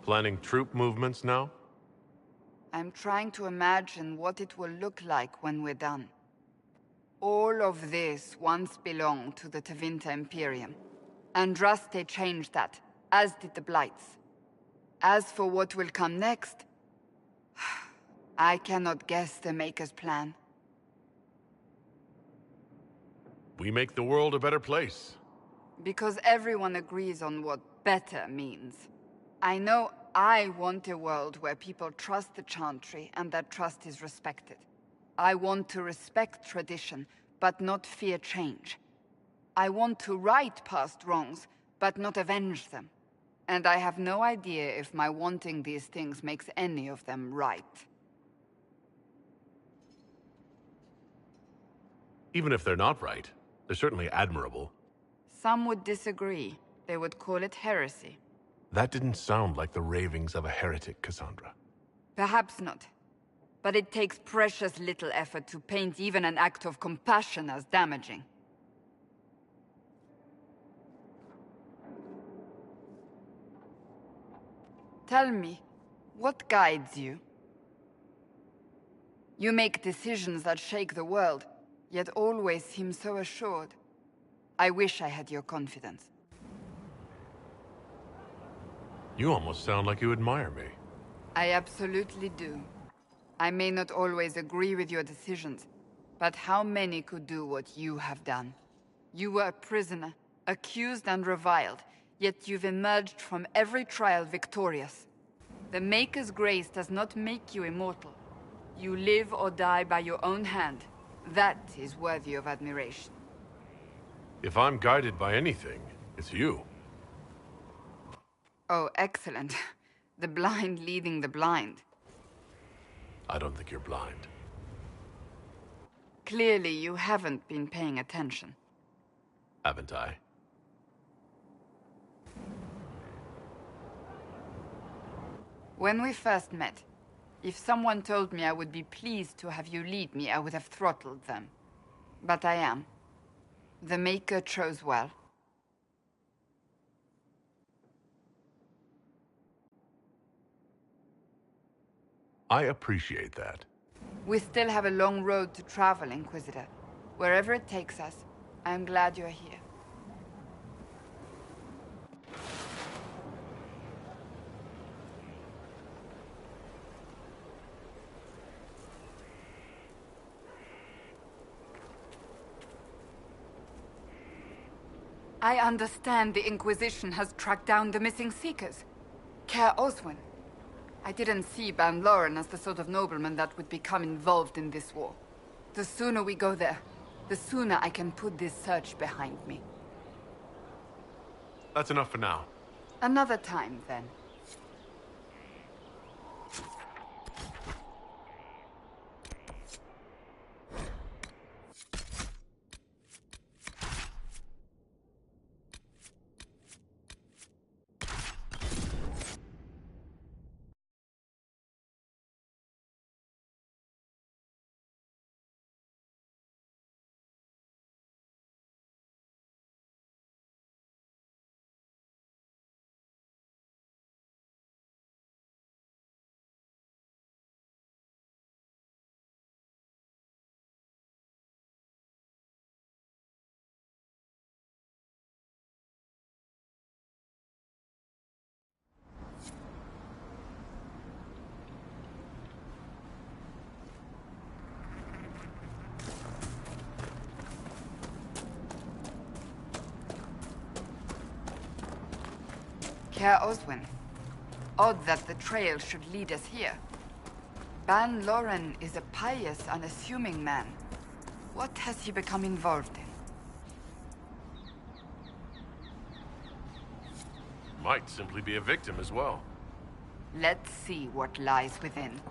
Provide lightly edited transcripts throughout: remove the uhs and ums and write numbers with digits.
Planning troop movements now? I'm trying to imagine what it will look like when we're done. All of this once belonged to the Tevinter Imperium. Andraste changed that, as did the Blights. As for what will come next, I cannot guess the Maker's plan. We make the world a better place. Because everyone agrees on what better means. I know I want a world where people trust the Chantry and that trust is respected. I want to respect tradition, but not fear change. I want to right past wrongs, but not avenge them. And I have no idea if my wanting these things makes any of them right. Even if they're not right, they're certainly admirable. Some would disagree. They would call it heresy. That didn't sound like the ravings of a heretic, Cassandra. Perhaps not. But it takes precious little effort to paint even an act of compassion as damaging. Tell me, what guides you? You make decisions that shake the world, yet always seem so assured. I wish I had your confidence. You almost sound like you admire me. I absolutely do. I may not always agree with your decisions, but how many could do what you have done? You were a prisoner, accused and reviled, yet you've emerged from every trial victorious. The Maker's grace does not make you immortal. You live or die by your own hand. That is worthy of admiration. If I'm guided by anything, it's you. Oh, excellent. The blind leading the blind. I don't think you're blind. Clearly, you haven't been paying attention. Haven't I? When we first met, if someone told me I would be pleased to have you lead me, I would have throttled them. But I am. The Maker chose well. I appreciate that. We still have a long road to travel, Inquisitor. Wherever it takes us, I'm glad you're here. I understand the Inquisition has tracked down the missing Seekers. Caer Oswin. I didn't see Ban Loren as the sort of nobleman that would become involved in this war. The sooner we go there, the sooner I can put this search behind me. That's enough for now. Another time, then. Caer Oswin. Odd that the trail should lead us here. Ban Loren is a pious, unassuming man. What has he become involved in? Might simply be a victim as well. Let's see what lies within.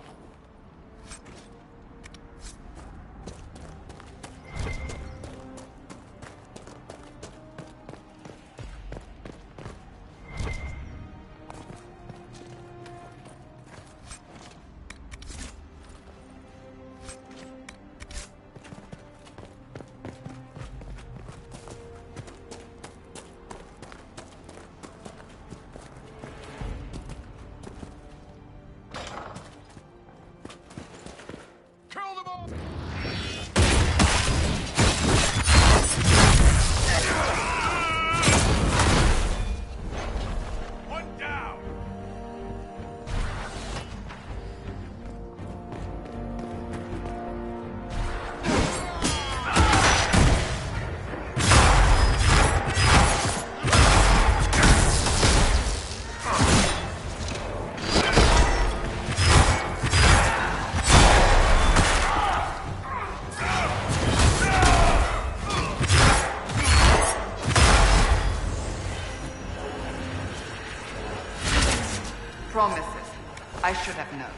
should have known.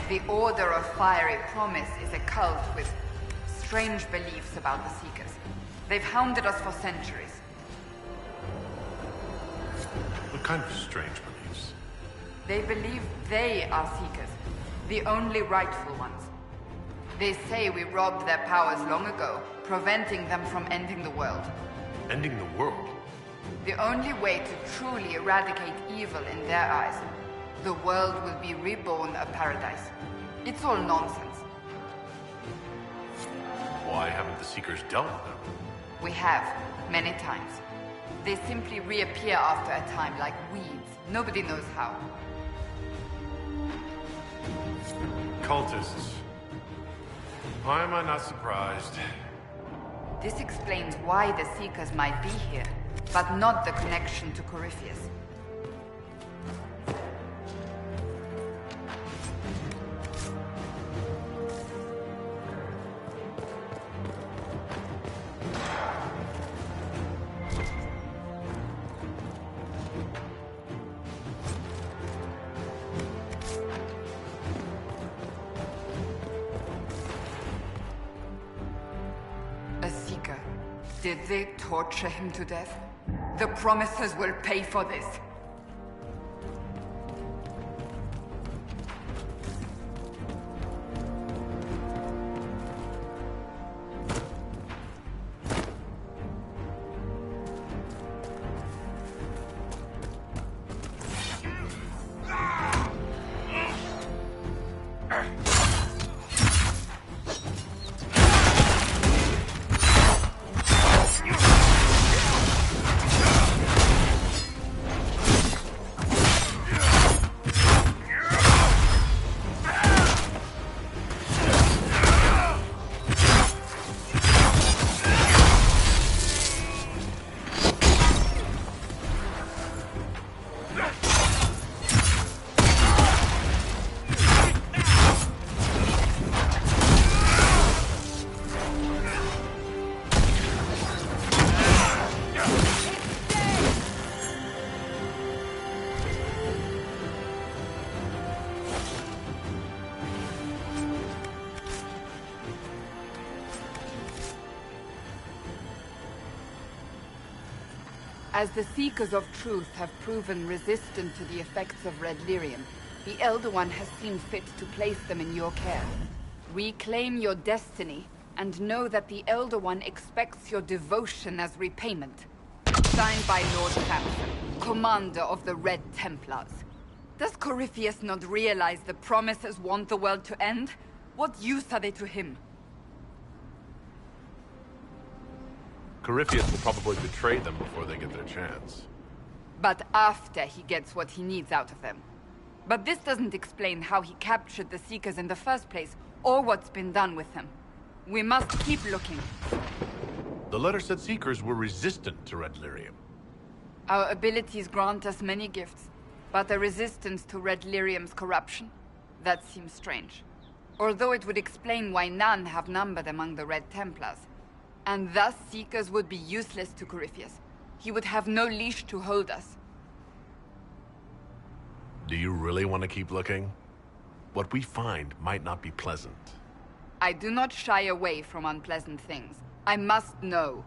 The Order of Fiery Promise is a cult with strange beliefs about the Seekers. They've hounded us for centuries. What kind of strange beliefs? They believe they are Seekers, the only rightful ones. They say we robbed their powers long ago, preventing them from ending the world. Ending the world? The only way to truly eradicate evil in their eyes, the world will be reborn a paradise. It's all nonsense. Why haven't the Seekers dealt with them? We have, many times. They simply reappear after a time like weeds. Nobody knows how. Cultists. Why am I not surprised? This explains why the Seekers might be here, but not the connection to Corypheus. A Seeker. Did they torture him to death? The Promisers will pay for this. As the Seekers of Truth have proven resistant to the effects of Red Lyrium, the Elder One has seen fit to place them in your care. Reclaim your destiny, and know that the Elder One expects your devotion as repayment. Signed by Lord Samson, Commander of the Red Templars. Does Corypheus not realize the Promisers want the world to end? What use are they to him? Corypheus will probably betray them before they get their chance. But after he gets what he needs out of them. But this doesn't explain how he captured the Seekers in the first place, or what's been done with them. We must keep looking. The letter said Seekers were resistant to Red Lyrium. Our abilities grant us many gifts, but a resistance to Red Lyrium's corruption? That seems strange. Although it would explain why none have numbered among the Red Templars. And thus Seekers would be useless to Corypheus. He would have no leash to hold us. Do you really want to keep looking? What we find might not be pleasant. I do not shy away from unpleasant things. I must know.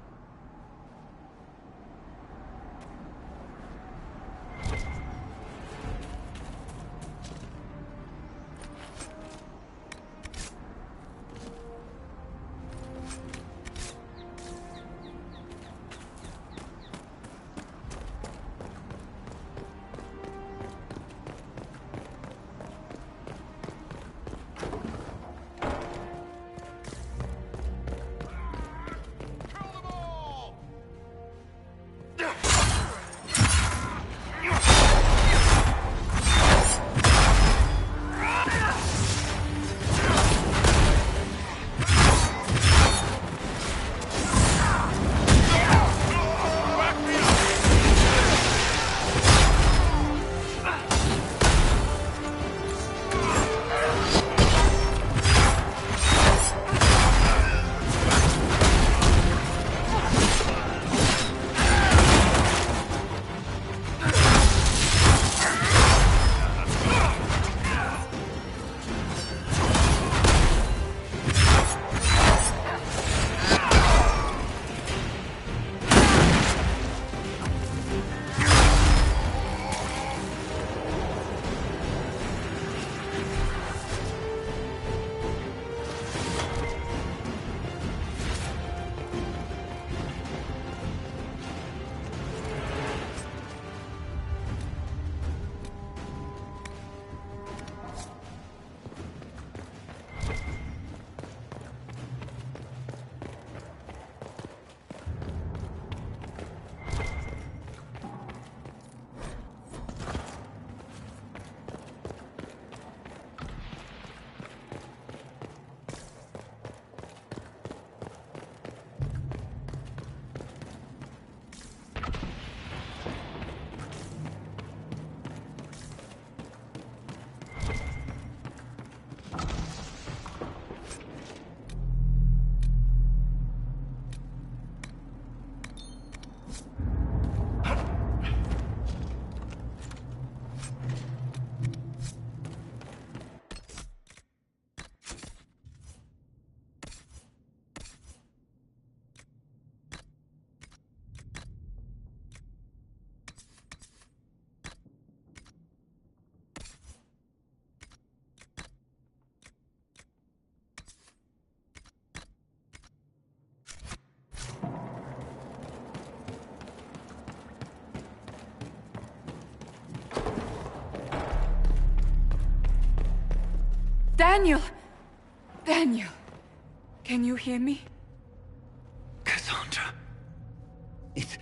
Daniel! Daniel! Can you hear me? Cassandra. It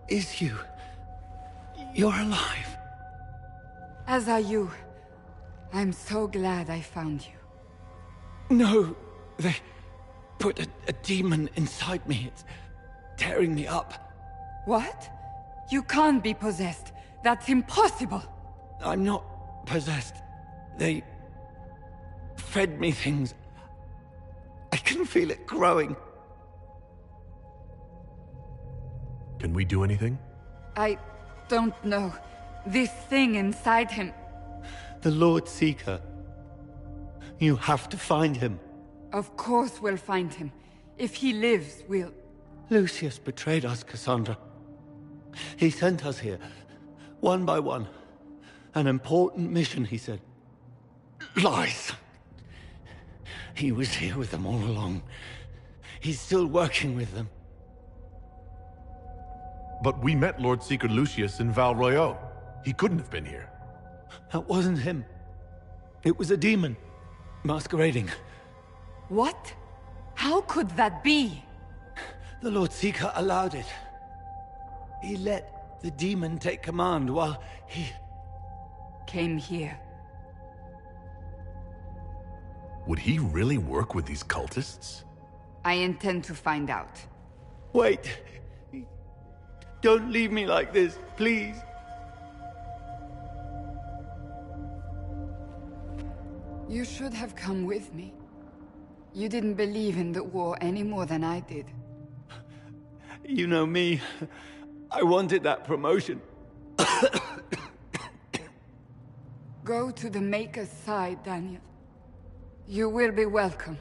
is you. You're alive. As are you. I'm so glad I found you. No, they put a demon inside me. It's tearing me up. What? You can't be possessed. That's impossible. I'm not possessed. They fed me things. I can feel it growing. Can we do anything? I don't know. This thing inside him... The Lord Seeker. You have to find him. Of course we'll find him. If he lives, we'll... Lucius betrayed us, Cassandra. He sent us here, one by one. An important mission, he said. Lies. He was here with them all along. He's still working with them. But we met Lord Seeker Lucius in Val Royeaux. He couldn't have been here. That wasn't him. It was a demon, masquerading. What? How could that be? The Lord Seeker allowed it. He let the demon take command while he... Came here. Would he really work with these cultists? I intend to find out. Wait. Don't leave me like this, please. You should have come with me. You didn't believe in the war any more than I did. You know me. I wanted that promotion. Go to the Maker's side, Daniel. You will be welcome.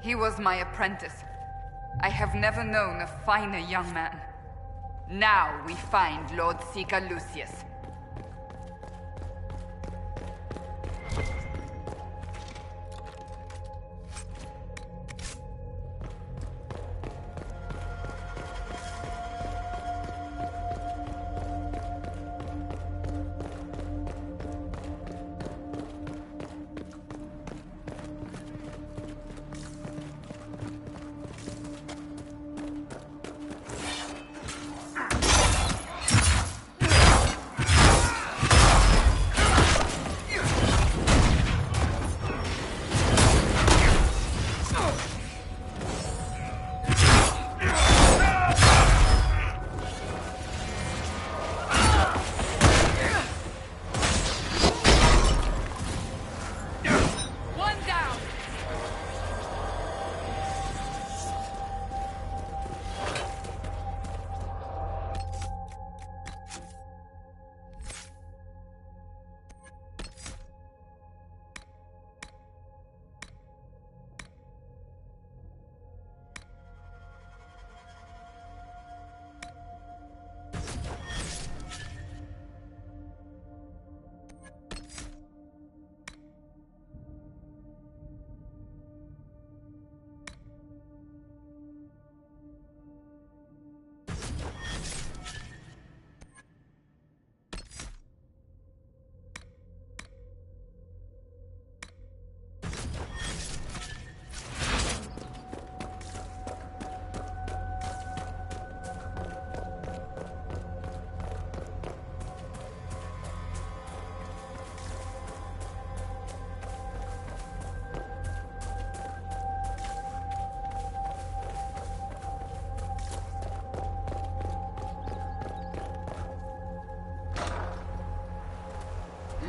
He was my apprentice. I have never known a finer young man. Now we find Lord Seeker Lucius.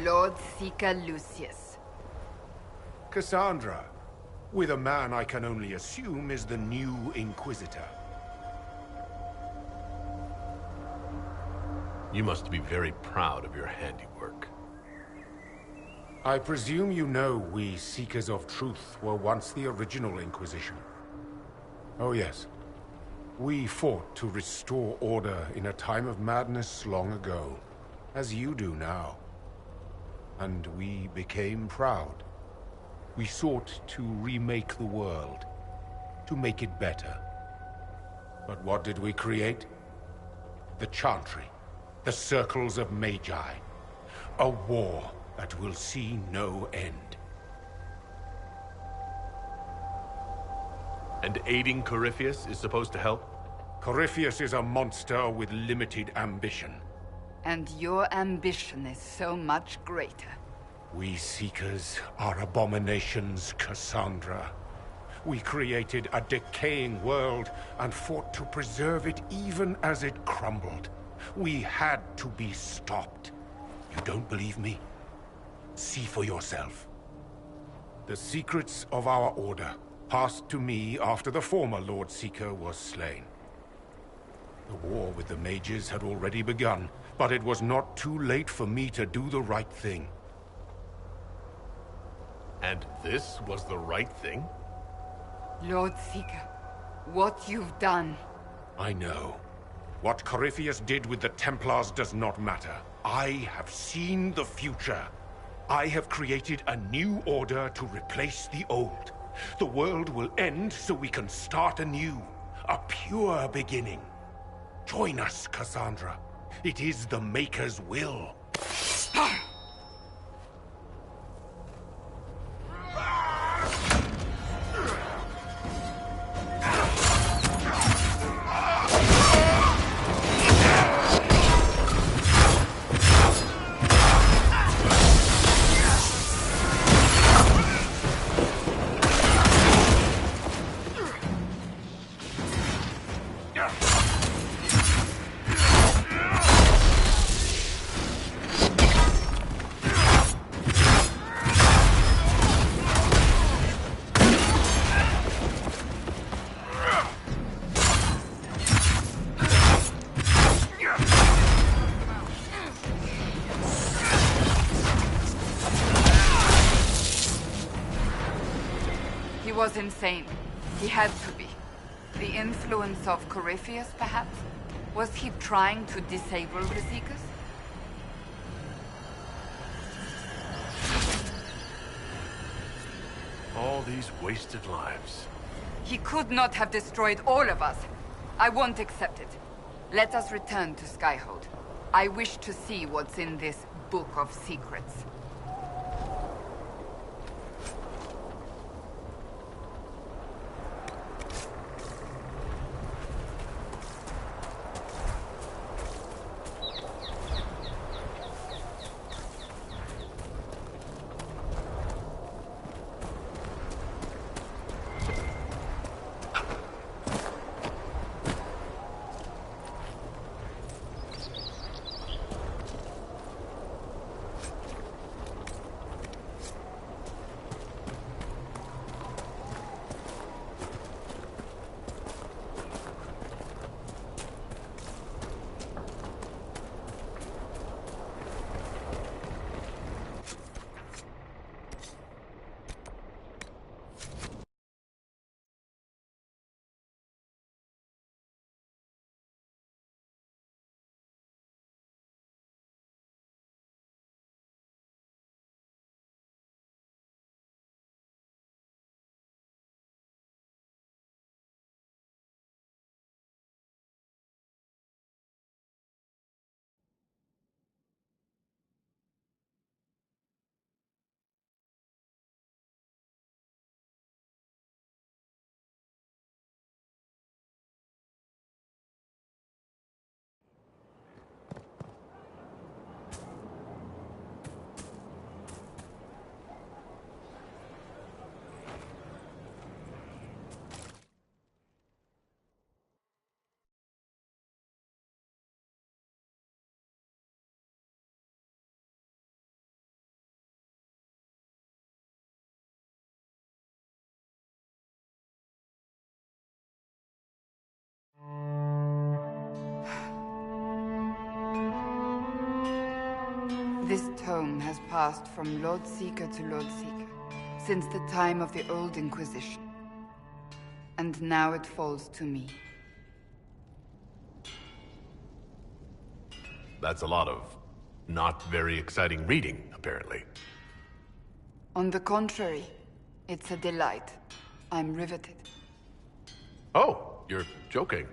Lord Seeker Lucius. Cassandra, with a man I can only assume is the new Inquisitor. You must be very proud of your handiwork. I presume you know we Seekers of Truth were once the original Inquisition. Oh yes. We fought to restore order in a time of madness long ago, as you do now. and we became proud. We sought to remake the world, to make it better. But what did we create? The Chantry, the Circles of Magi. A war that will see no end. And aiding Corypheus is supposed to help? Corypheus is a monster with limited ambition. And your ambition is so much greater. We Seekers are abominations, Cassandra. We created a decaying world and fought to preserve it even as it crumbled. We had to be stopped. You don't believe me? See for yourself. The secrets of our order passed to me after the former Lord Seeker was slain. The war with the mages had already begun, but it was not too late for me to do the right thing. And this was the right thing? Lord Seeker, what you've done... I know. What Corypheus did with the Templars does not matter. I have seen the future. I have created a new order to replace the old. The world will end so we can start anew. A pure beginning. Join us, Cassandra. It is the Maker's will. He was insane. He had to be. The influence of Corypheus, perhaps? Was he trying to disable the Seekers? All these wasted lives. He could not have destroyed all of us. I won't accept it. Let us return to Skyhold. I wish to see what's in this Book of Secrets. This tome has passed from Lord Seeker to Lord Seeker, since the time of the Old Inquisition. And now it falls to me. That's a lot of Not very exciting reading, apparently. On the contrary, it's a delight. I'm riveted. Oh, you're joking.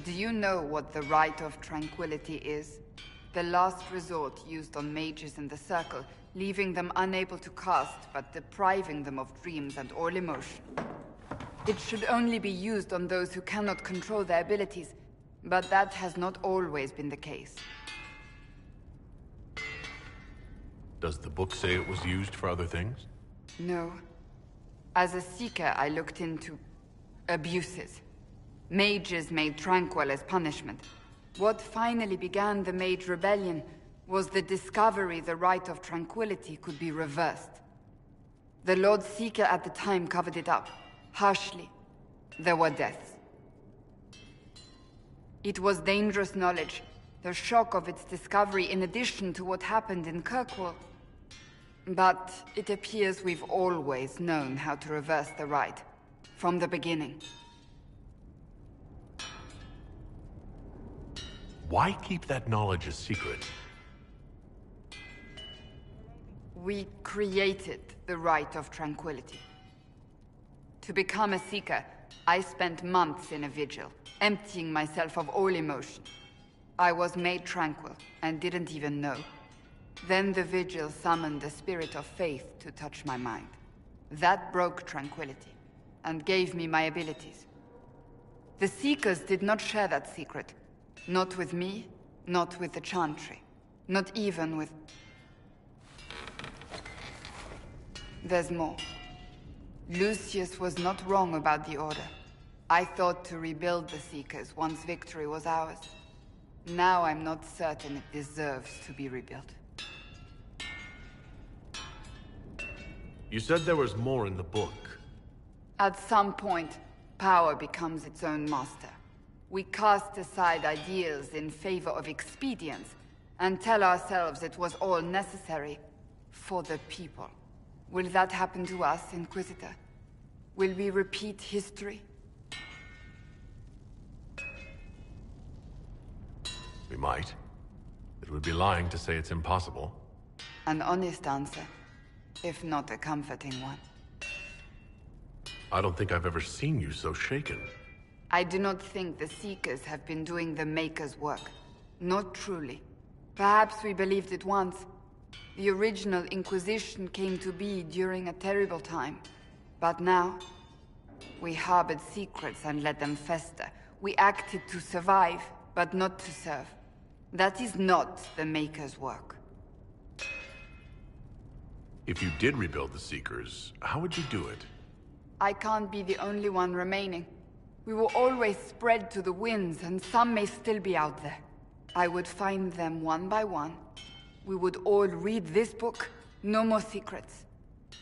Do you know what the Rite of Tranquility is? The last resort used on mages in the Circle, leaving them unable to cast, but depriving them of dreams and all emotion. It should only be used on those who cannot control their abilities, but that has not always been the case. Does the book say it was used for other things? No. As a Seeker, I looked into abuses. Mages made Tranquil as punishment. What finally began the Mage Rebellion was the discovery the Rite of Tranquility could be reversed. The Lord Seeker at the time covered it up, harshly. There were deaths. It was dangerous knowledge, the shock of its discovery in addition to what happened in Kirkwall. But it appears we've always known how to reverse the Rite, from the beginning. Why keep that knowledge a secret? We created the Rite of Tranquility. To become a Seeker, I spent months in a vigil, emptying myself of all emotion. I was made tranquil, and didn't even know. Then the vigil summoned a spirit of faith to touch my mind. That broke tranquility, and gave me my abilities. The Seekers did not share that secret. Not with me, not with the Chantry. Not even with... There's more. Lucius was not wrong about the Order. I thought to rebuild the Seekers once victory was ours. Now I'm not certain it deserves to be rebuilt. You said there was more in the book. At some point, power becomes its own master. We cast aside ideals in favor of expedience, and tell ourselves it was all necessary for the people. Will that happen to us, Inquisitor? Will we repeat history? We might. It would be lying to say it's impossible. An honest answer, if not a comforting one. I don't think I've ever seen you so shaken. I do not think the Seekers have been doing the Maker's work. Not truly. Perhaps we believed it once. The original Inquisition came to be during a terrible time. But now, we harbored secrets and let them fester. We acted to survive, but not to serve. That is not the Maker's work. If you did rebuild the Seekers, how would you do it? I can't be the only one remaining. We will always spread to the winds, and some may still be out there. I would find them one by one. We would all read this book, no more secrets.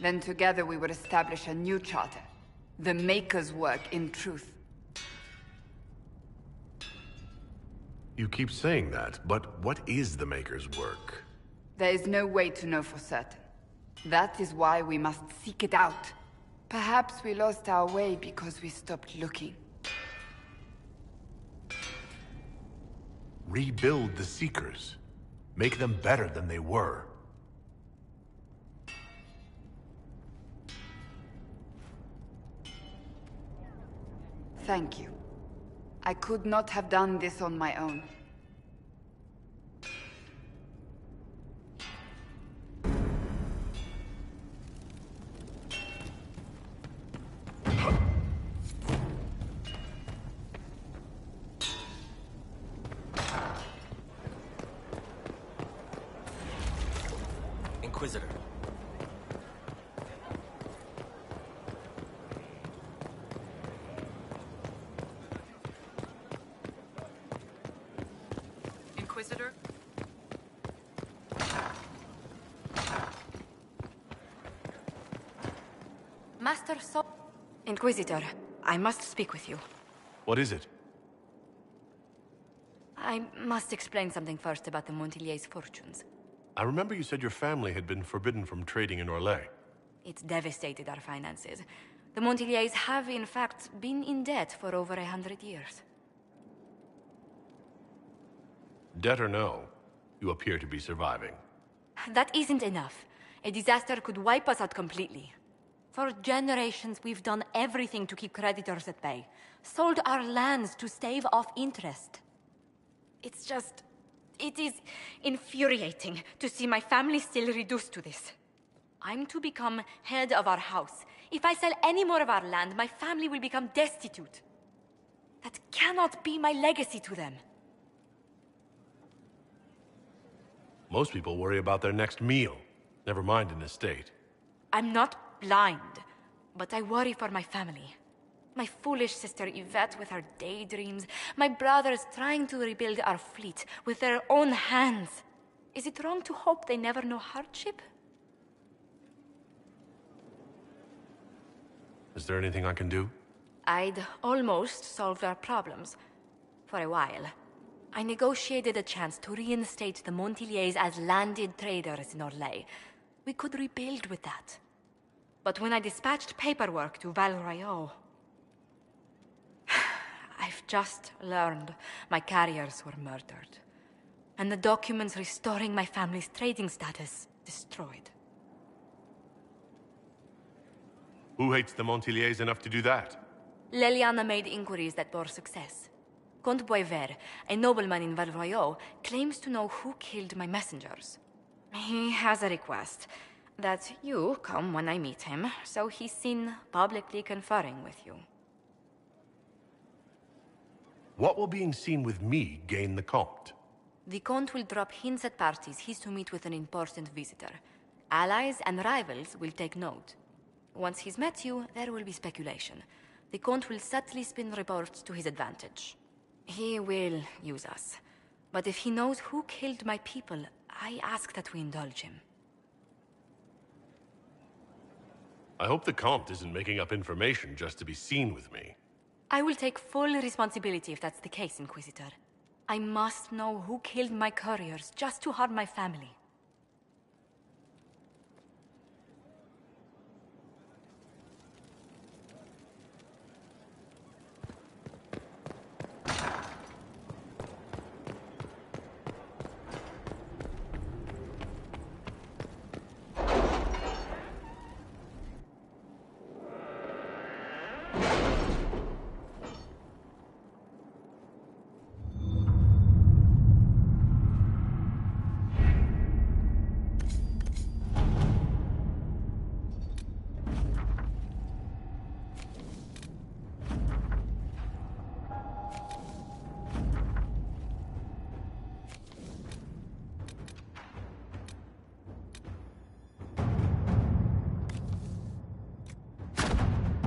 Then together we would establish a new charter. The Maker's work in truth. You keep saying that, but what is the Maker's work? There is no way to know for certain. That is why we must seek it out. Perhaps we lost our way because we stopped looking. Rebuild the Seekers. Make them better than they were. Thank you. I could not have done this on my own. Inquisitor. Inquisitor? Master Inquisitor, I must speak with you. What is it? I must explain something first about the Montilier's fortunes. I remember you said your family had been forbidden from trading in Orlais. It's devastated our finances. The Montilier's have, in fact, been in debt for over 100 years. Dead or no, you appear to be surviving. That isn't enough. A disaster could wipe us out completely. For generations, we've done everything to keep creditors at bay. Sold our lands to stave off interest. It's just... it is infuriating to see my family still reduced to this. I'm to become head of our house. If I sell any more of our land, my family will become destitute. That cannot be my legacy to them. Most people worry about their next meal, never mind an estate. I'm not blind, but I worry for my family. My foolish sister Yvette with her daydreams. My brothers trying to rebuild our fleet with their own hands. Is it wrong to hope they never know hardship? Is there anything I can do? I'd almost solved our problems. For a while. I negotiated a chance to reinstate the Montiliers as landed traders in Orlais. We could rebuild with that. But when I dispatched paperwork to Val Royeaux... I've just learned my carriers were murdered. And the documents restoring my family's trading status destroyed. Who hates the Montiliers enough to do that? Leliana made inquiries that bore success. Comte Boisvert, a nobleman in Val Royeaux, claims to know who killed my messengers. He has a request that you come when I meet him, so he's seen publicly conferring with you. What will being seen with me gain the Comte? The Comte will drop hints at parties he's to meet with an important visitor. Allies and rivals will take note. Once he's met you, there will be speculation. The Comte will subtly spin reports to his advantage. He will use us. But if he knows who killed my people, I ask that we indulge him. I hope the Comte isn't making up information just to be seen with me. I will take full responsibility if that's the case, Inquisitor. I must know who killed my couriers just to harm my family.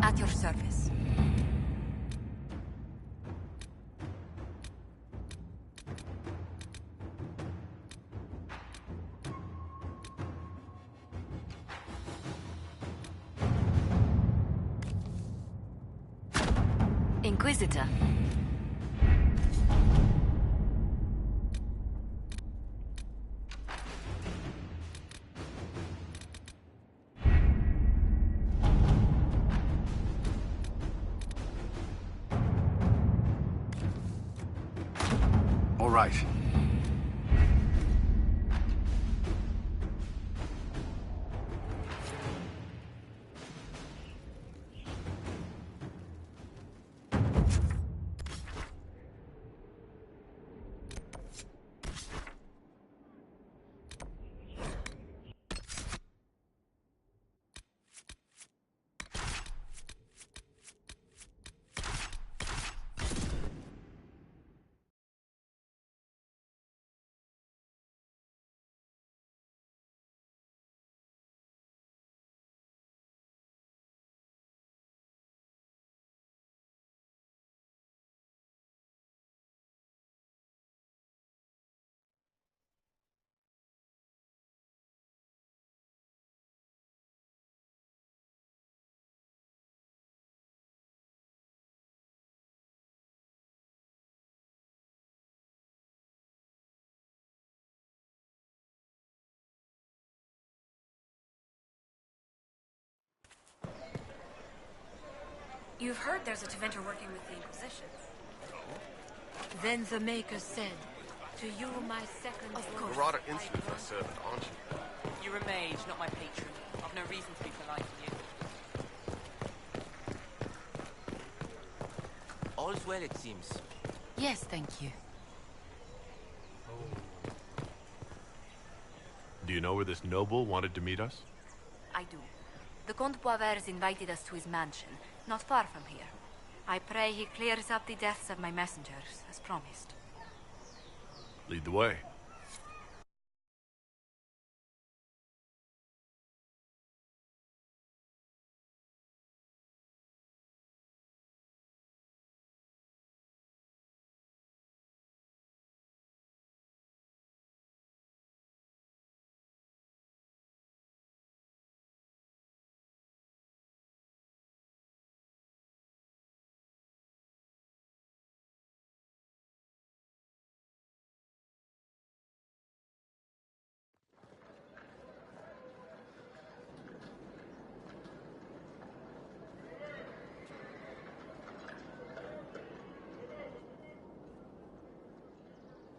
At your service. Inquisitor. All right. You've heard there's a Tevinter working with the Inquisition. Then the Maker said, To you, my second. Of course. Marauder Insoo is my servant, aren't you? You're a mage, not my patron. I've no reason to be polite to you. All's well, it seems. Yes, thank you. Do you know where this noble wanted to meet us? I do. The Comte Boisvert invited us to his mansion, not far from here. I pray he clears up the deaths of my messengers, as promised. Lead the way.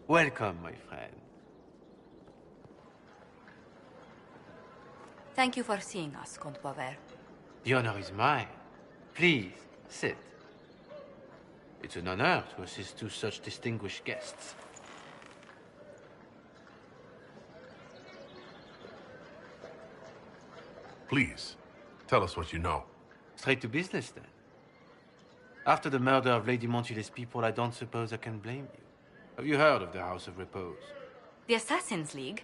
Welcome, my friend. Thank you for seeing us, Comte Boisvert. The honor is mine. Please, sit. It's an honor to assist two such distinguished guests. Please, tell us what you know. Straight to business, then. After the murder of Lady Montile's people, I don't suppose I can blame you. Have you heard of the House of Repose? The Assassin's League?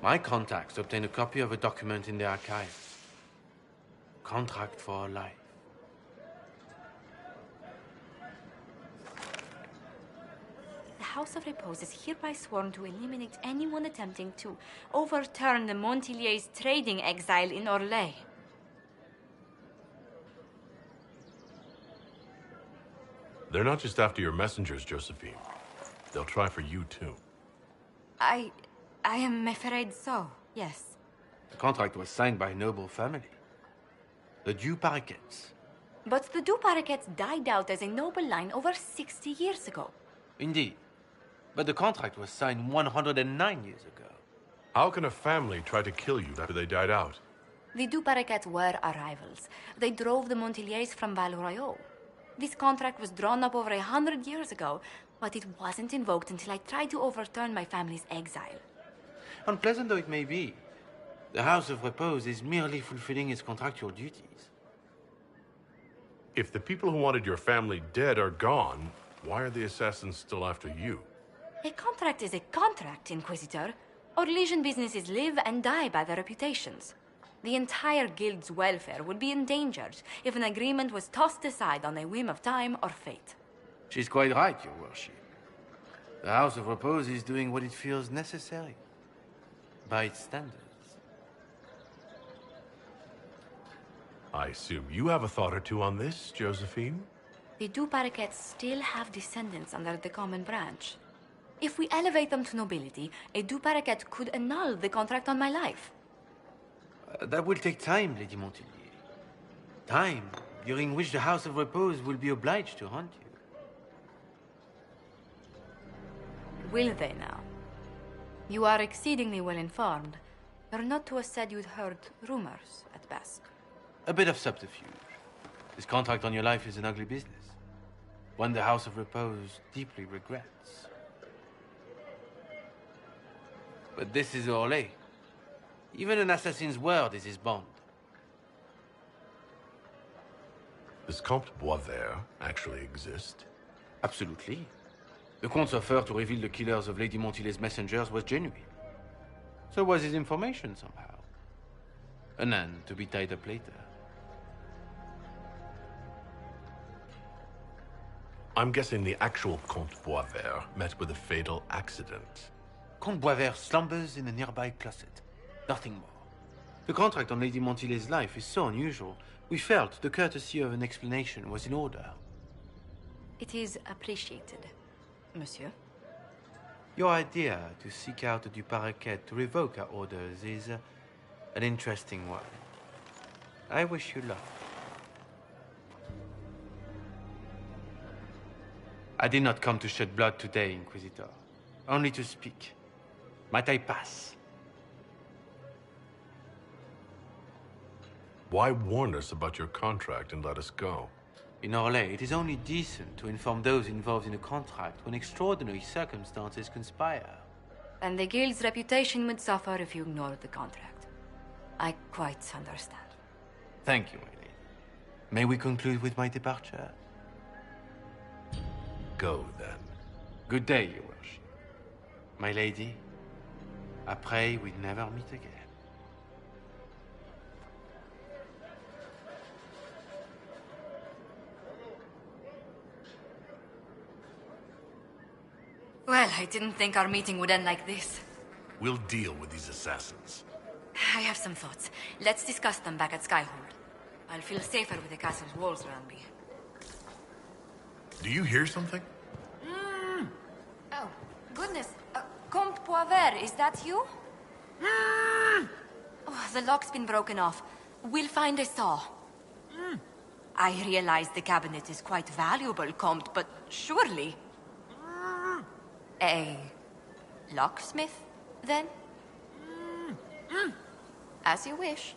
My contacts obtained a copy of a document in the archives. Contract for life. The House of Repose is hereby sworn to eliminate anyone attempting to overturn the Montiliers' trading exile in Orlais. They're not just after your messengers, Josephine. They'll try for you, too. I am afraid so, yes. The contract was signed by a noble family. The Du Paraquets. But the Du Paraquets died out as a noble line over 60 years ago. Indeed. But the contract was signed 109 years ago. How can a family try to kill you after they died out? The Du Paraquets were our rivals. They drove the Montiliers from Val Royeaux. This contract was drawn up over 100 years ago, but it wasn't invoked until I tried to overturn my family's exile. Unpleasant though it may be, the House of Repose is merely fulfilling its contractual duties. If the people who wanted your family dead are gone, why are the assassins still after you? A contract is a contract, Inquisitor. Orlesian businesses live and die by their reputations. The entire guild's welfare would be endangered if an agreement was tossed aside on a whim of time or fate. She's quite right, Your Worship. The House of Repose is doing what it feels necessary, by its standards. I assume you have a thought or two on this, Josephine? The Du Paraquets still have descendants under the common branch. If we elevate them to nobility, a Du Paraquet could annul the contract on my life. That will take time, Lady Montilier. Time during which the House of Repose will be obliged to hunt you. Will they now? You are exceedingly well informed. You're not to have said you'd heard rumors, at best. A bit of subterfuge. This contract on your life is an ugly business. One the House of Repose deeply regrets. But this is Orlais. Even an assassin's word is his bond. Does Comte Boisvert actually exist? Absolutely. The Comte's offer to reveal the killers of Lady Montile's messengers was genuine. So was his information somehow. An end to be tied up later. I'm guessing the actual Comte Boisvert met with a fatal accident. Comte Boisvert slumbers in a nearby closet. Nothing more. The contract on Lady Montile's life is so unusual, we felt the courtesy of an explanation was in order. It is appreciated, monsieur. Your idea to seek out the Du Paraquet to revoke our orders is an interesting one. I wish you luck. I did not come to shed blood today, Inquisitor. Only to speak. Might I pass? Why warn us about your contract and let us go? In Orlais, it is only decent to inform those involved in a contract when extraordinary circumstances conspire. And the guild's reputation would suffer if you ignored the contract. I quite understand. Thank you, my lady. May we conclude with my departure? Go, then. Good day, your worship. My lady, I pray we never meet again. Well, I didn't think our meeting would end like this. We'll deal with these assassins. I have some thoughts. Let's discuss them back at Skyhold. I'll feel safer with the castle's walls around me. Do you hear something? Oh, goodness. Comte Poivert, is that you? Oh, the lock's been broken off. We'll find a saw. I realize the cabinet is quite valuable, Comte, but surely... A locksmith, then? As you wish.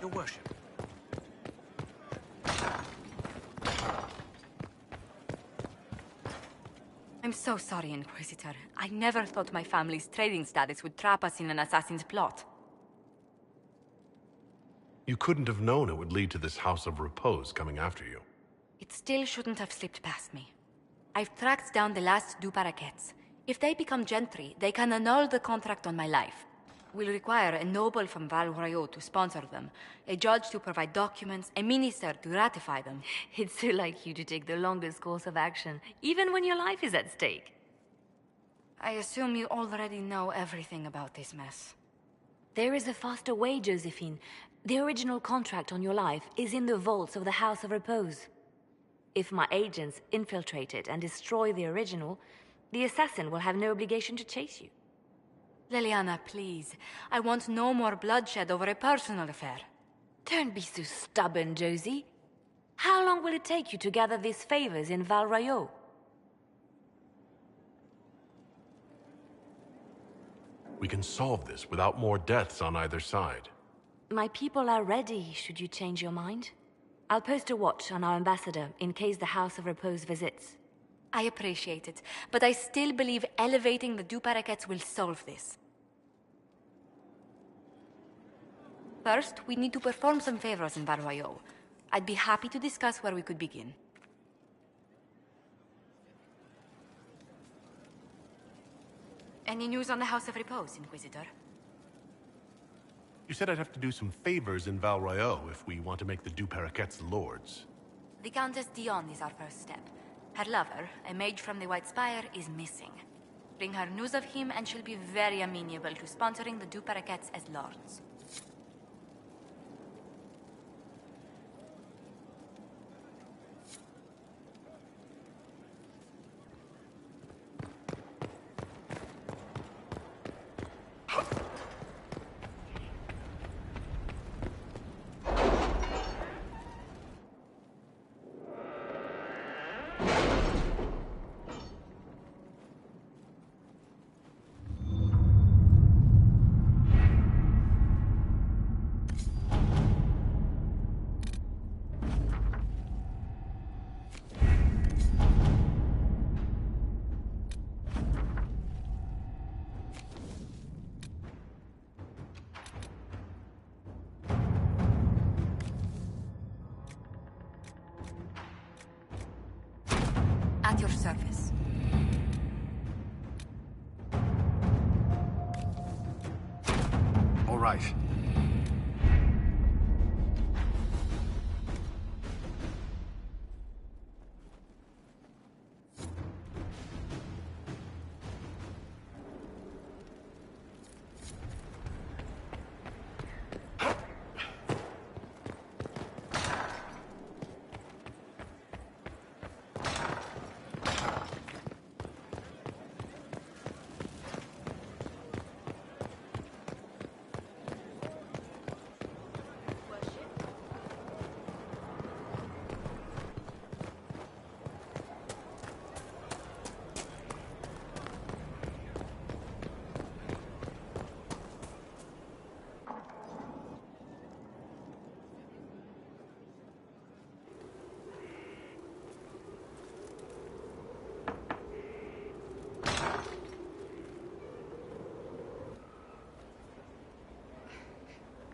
Your worship. I'm so sorry, Inquisitor. I never thought my family's trading status would trap us in an assassin's plot. You couldn't have known it would lead to this House of Repose coming after you. It still shouldn't have slipped past me. I've tracked down the last Du Paraquets. If they become gentry, they can annul the contract on my life. We'll require a noble from Val Royeaux to sponsor them, a judge to provide documents, a minister to ratify them. It's so like you to take the longest course of action, even when your life is at stake. I assume you already know everything about this mess. There is a faster way, Josephine. The original contract on your life is in the vaults of the House of Repose. If my agents infiltrate it and destroy the original, the assassin will have no obligation to chase you. Leliana, please. I want no more bloodshed over a personal affair. Don't be so stubborn, Josie. How long will it take you to gather these favors in Val Royeaux? We can solve this without more deaths on either side. My people are ready, should you change your mind. I'll post a watch on our ambassador in case the House of Repose visits. I appreciate it, but I still believe elevating the Du Paraquets will solve this. First, we need to perform some favors in Val Royeaux. I'd be happy to discuss where we could begin. Any news on the House of Repose, Inquisitor? You said I'd have to do some favors in Val Royeaux if we want to make the Du Paraquets lords. The Countess Dion is our first step. Her lover, a mage from the White Spire, is missing. Bring her news of him and she'll be very amenable to sponsoring the Du Paraquets as lords. right.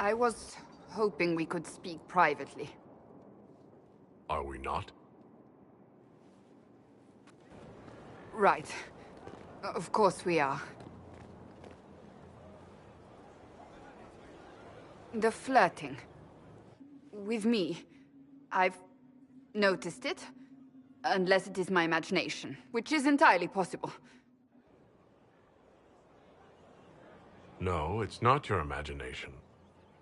I was hoping we could speak privately. Are we not? Right. Of course we are. The flirting. With me. I've noticed it. Unless it is my imagination, which is entirely possible. No, it's not your imagination.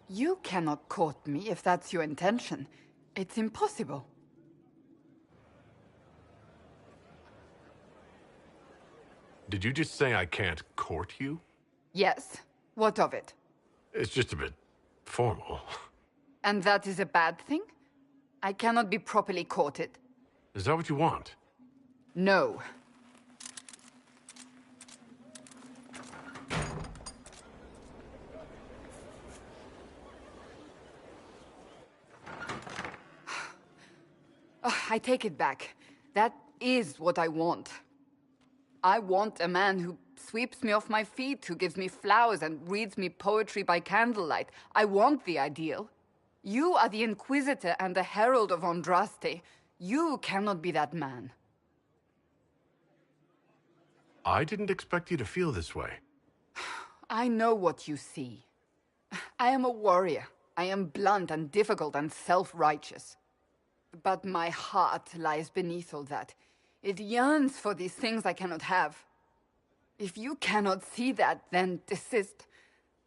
You cannot court me if that's your intention. It's impossible. Did you just say I can't court you? Yes. What of it? It's just a bit formal. And that is a bad thing? I cannot be properly courted. Is that what you want? No. I take it back. That is what I want. I want a man who sweeps me off my feet, who gives me flowers and reads me poetry by candlelight. I want the ideal. You are the Inquisitor and the Herald of Andraste. You cannot be that man. I didn't expect you to feel this way. I know what you see. I am a warrior. I am blunt and difficult and self-righteous. But my heart lies beneath all that. It yearns for these things I cannot have. If you cannot see that, then desist.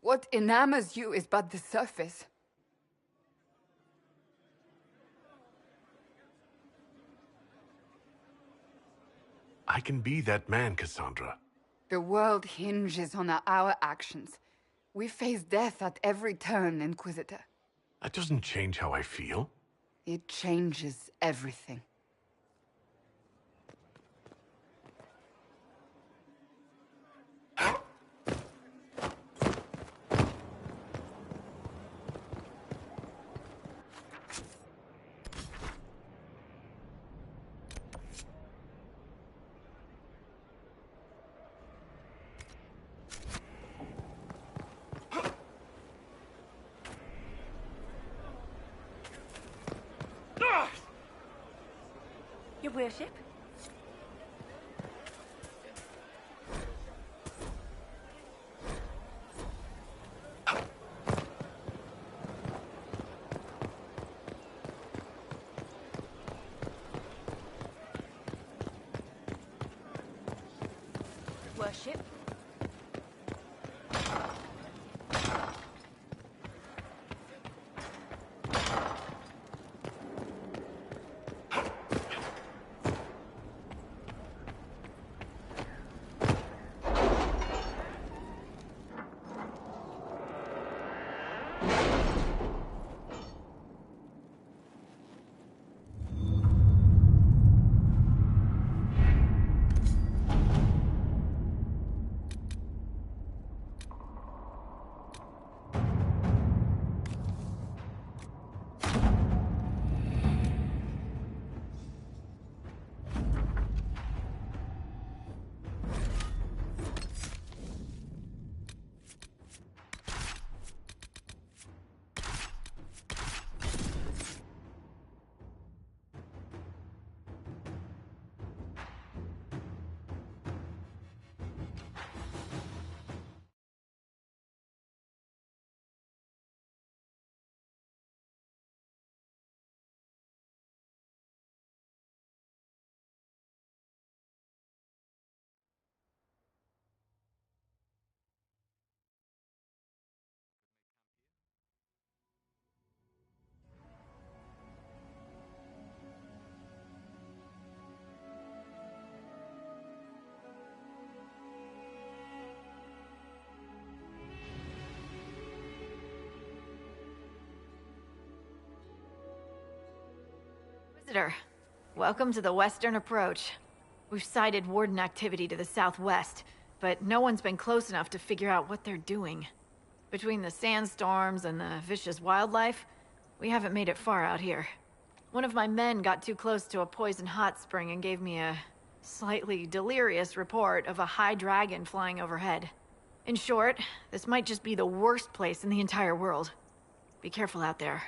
What enamors you is but the surface. I can be that man, Cassandra. The world hinges on our actions. We face death at every turn, Inquisitor. That doesn't change how I feel. It changes everything. Your worship? Worship? visitor. Welcome to the Western Approach. We've sighted Warden activity to the southwest, but no one's been close enough to figure out what they're doing. Between the sandstorms and the vicious wildlife, we haven't made it far out here. One of my men got too close to a poison hot spring and gave me a slightly delirious report of a high dragon flying overhead. In short, this might just be the worst place in the entire world. Be careful out there.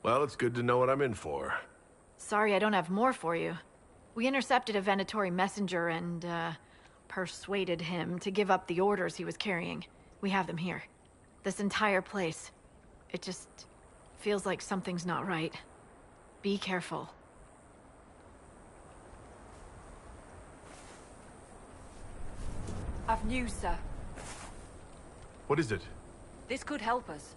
Well, it's good to know what I'm in for. Sorry I don't have more for you. We intercepted a Venatori messenger and, persuaded him to give up the orders he was carrying. We have them here. This entire place. It just feels like something's not right. Be careful. I've news, sir. What is it? This could help us.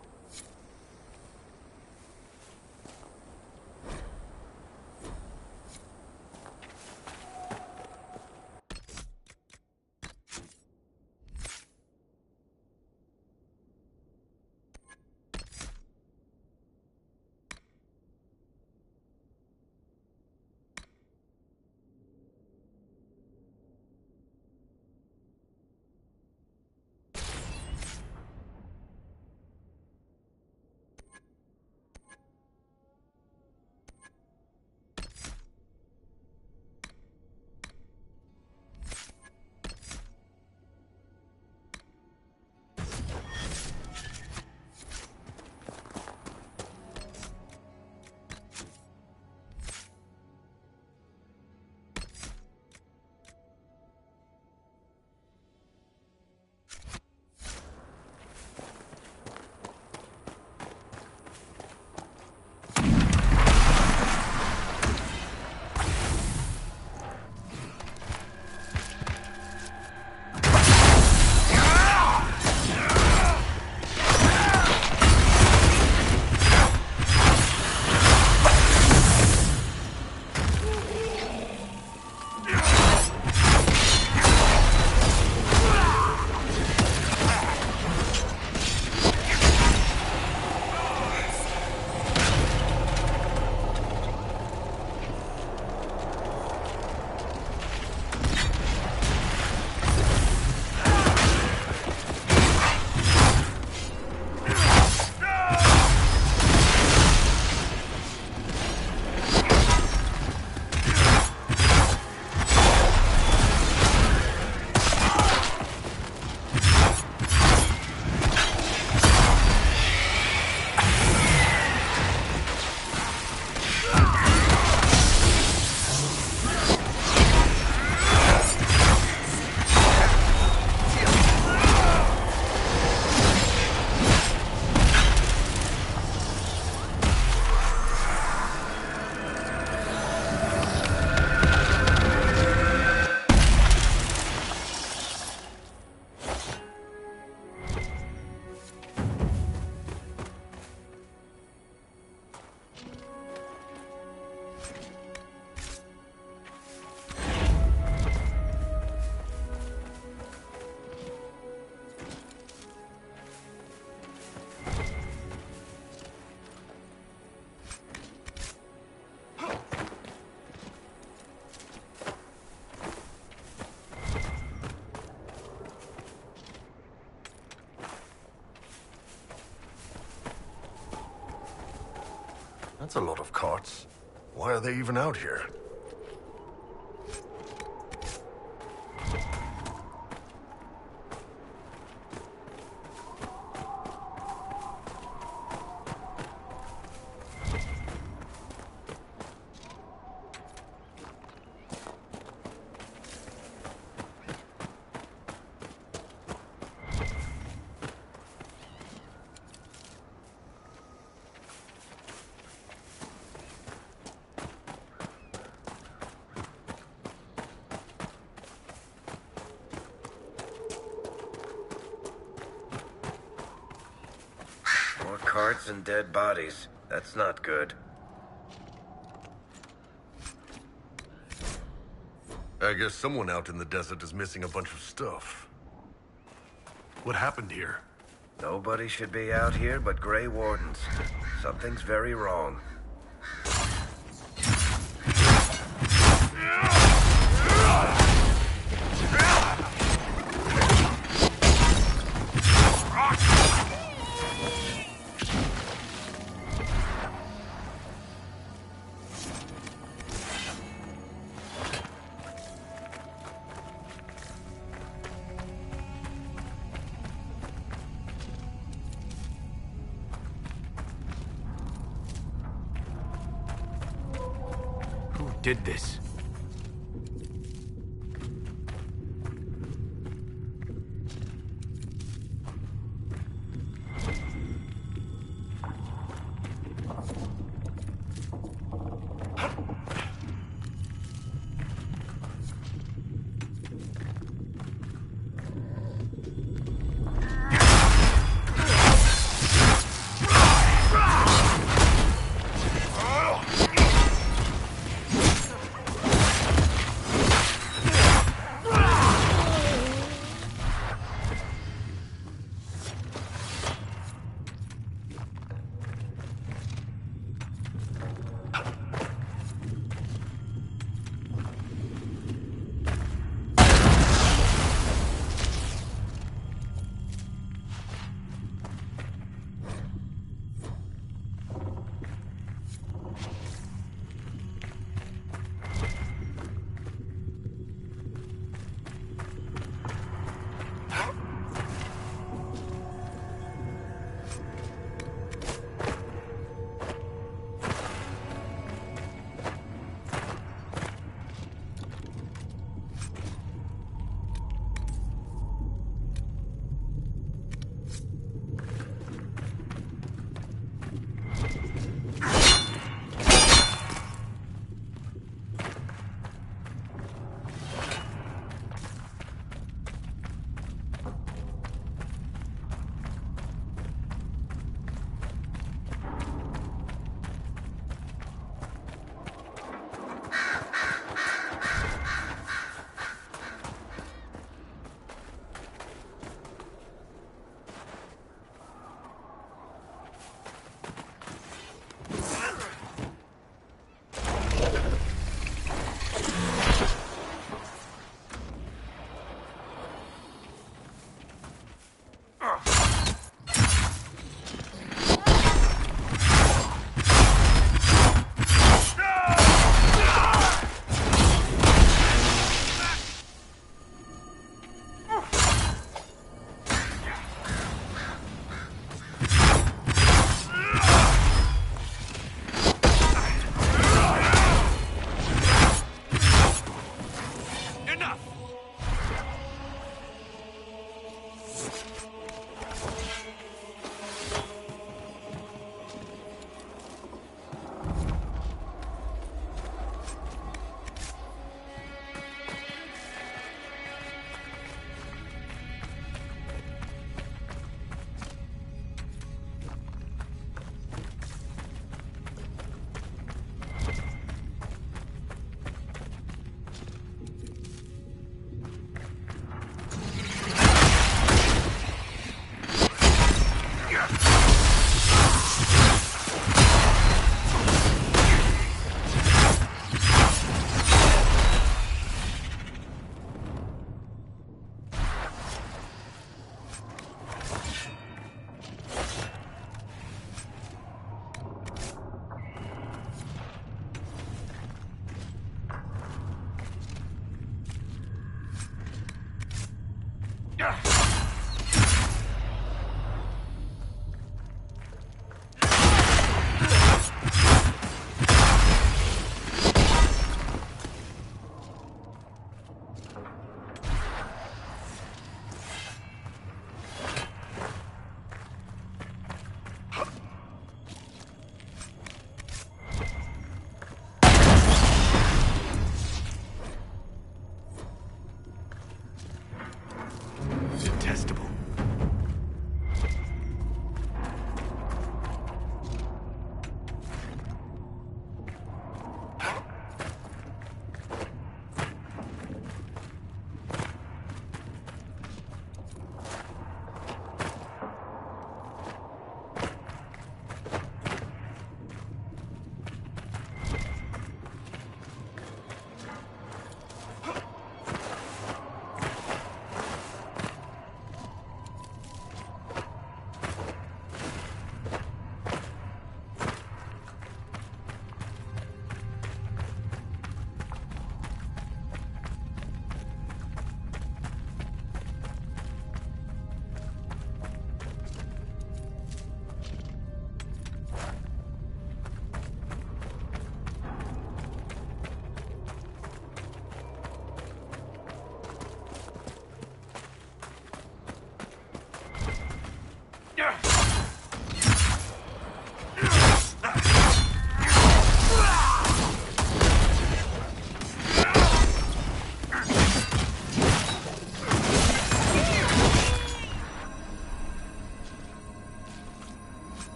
That's a lot of carts. Why are they even out here? Carts and dead bodies. That's not good. I guess someone out in the desert is missing a bunch of stuff. What happened here? Nobody should be out here but Grey Wardens. Something's very wrong. did this.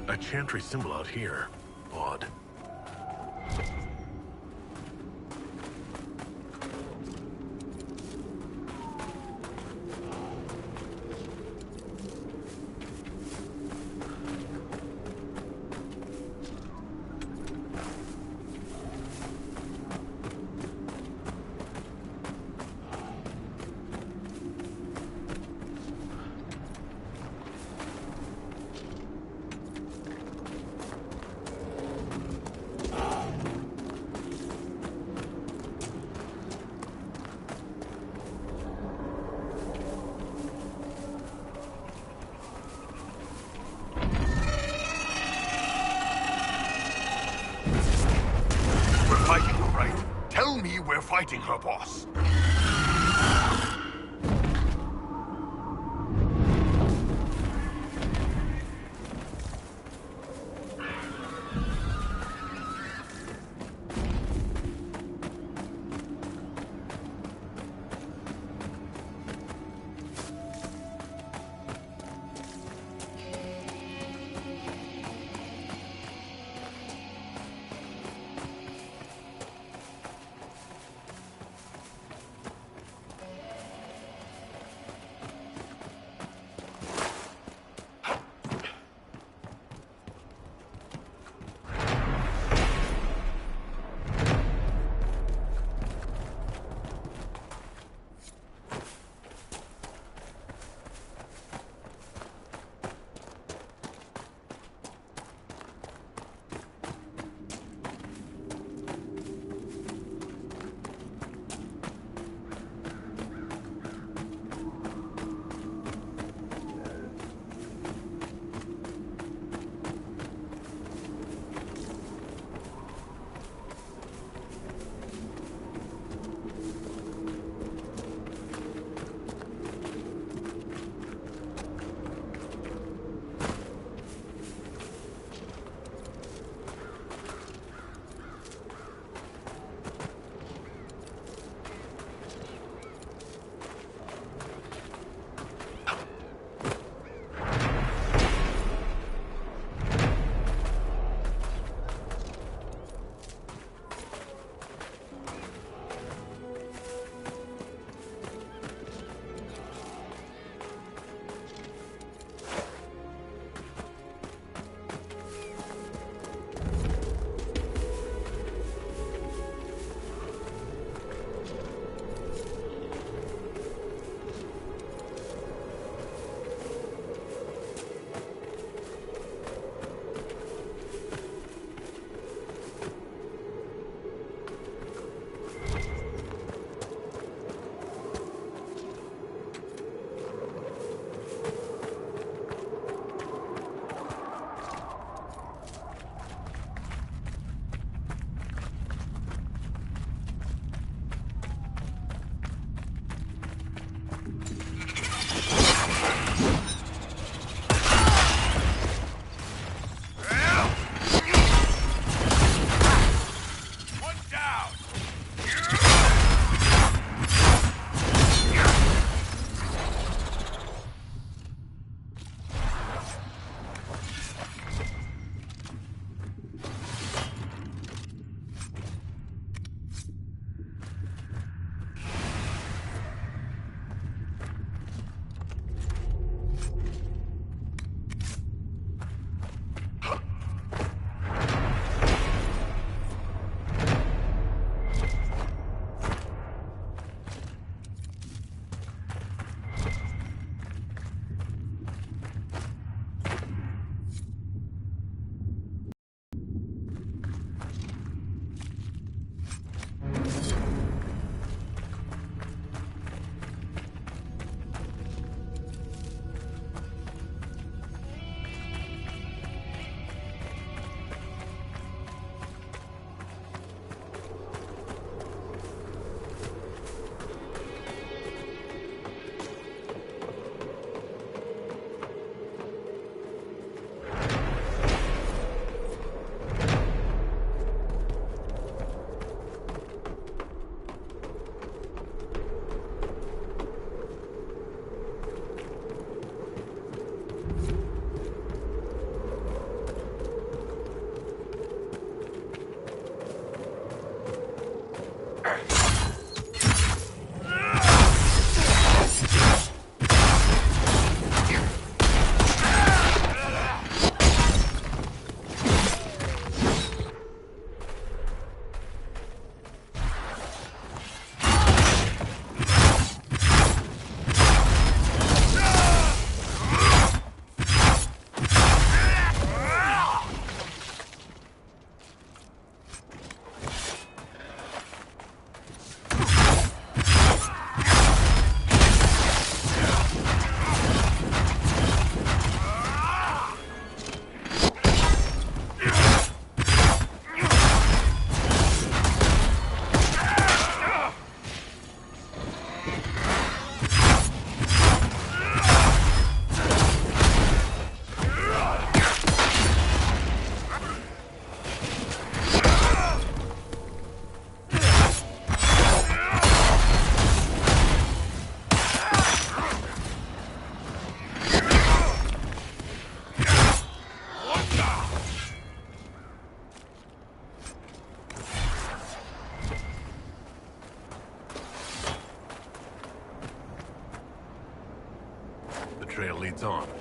A Chantry symbol out here. Odd. We're fighting her, boss. trail leads on.